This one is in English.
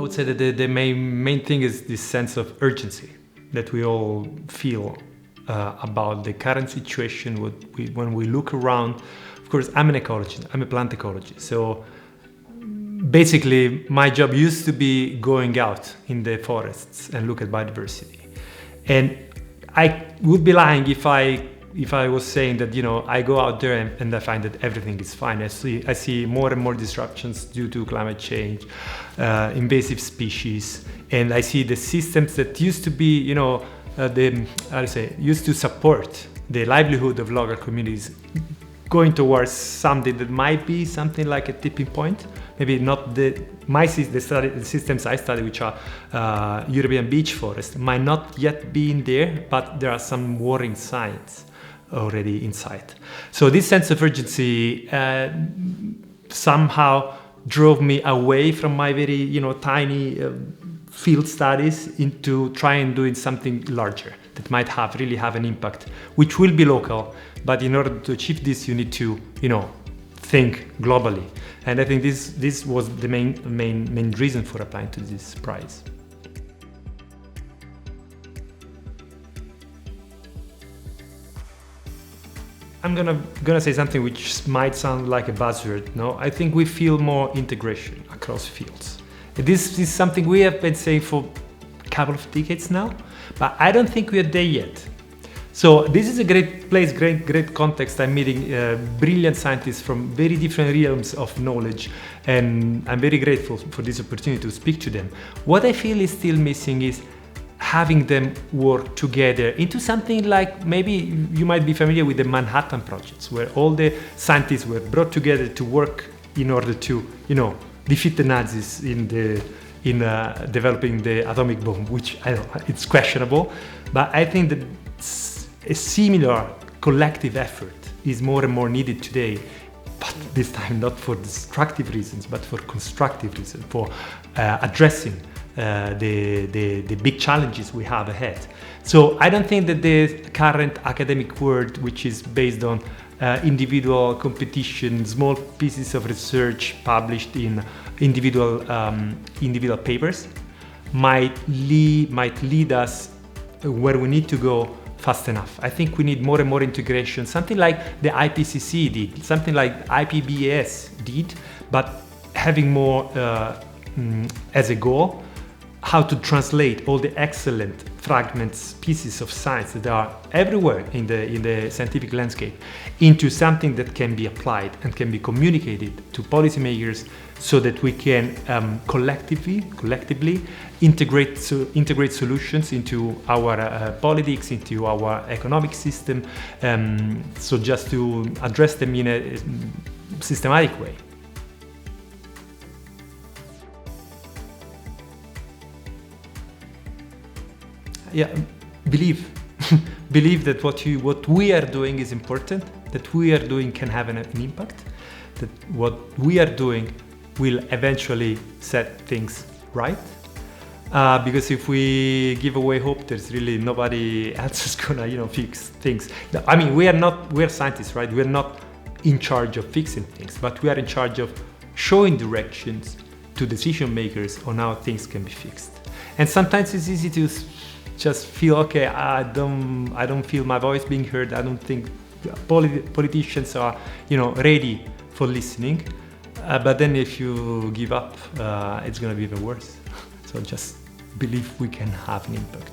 would say that the main thing is this sense of urgency that we all feel about the current situation. When we look around, of course, I'm an ecologist, I'm a plant ecologist. So basically, my job used to be going out in the forests and look at biodiversity. And I would be lying if I was saying that, I go out there and I find that everything is fine. I see more and more disruptions due to climate change, invasive species, and I see the systems that used to be, used to support the livelihood of local communities going towards something that might be something like a tipping point. Maybe not the systems I study, which are European beech forest, might not yet be in there, but there are some warning signs already in sight. So this sense of urgency somehow drove me away from my very tiny field studies into trying doing something larger that might really have an impact, which will be local. But in order to achieve this, you need to think globally. And I think this was the main reason for applying to this prize. I'm gonna say something which might sound like a buzzword. No, I think we feel more integration across fields. This is something we have been saying for a couple of decades now, but I don't think we are there yet. So this is a great place, great context. I'm meeting brilliant scientists from very different realms of knowledge, and I'm very grateful for this opportunity to speak to them. What I feel is still missing is having them work together into something like, maybe you might be familiar with the Manhattan Projects, where all the scientists were brought together to work in order to, defeat the Nazis in developing the atomic bomb, which it's questionable, but I think that a similar collective effort is more and more needed today, but this time not for destructive reasons, but for constructive reasons, for addressing the big challenges we have ahead. So I don't think that the current academic world, which is based on individual competition, small pieces of research published in individual papers, might lead us where we need to go fast enough. I think we need more and more integration, something like the IPCC did, something like IPBES did, but having more as a goal, how to translate all the excellent fragments, pieces of science that are everywhere in the scientific landscape into something that can be applied and can be communicated to policymakers, so that we can collectively integrate solutions into our politics, into our economic system, so just to address them in a systematic way. Yeah, believe that what we are doing is important, that we are doing can have an impact, that what we are doing will eventually set things right. Because if we give away hope, there's really nobody else who's gonna fix things. I mean, we're scientists, right? We're not in charge of fixing things, but we are in charge of showing directions to decision makers on how things can be fixed. And sometimes it's easy to just feel, okay, I don't feel my voice being heard. I don't think politicians are, ready for listening. But then if you give up, it's going to be even worse. So just believe we can have an impact.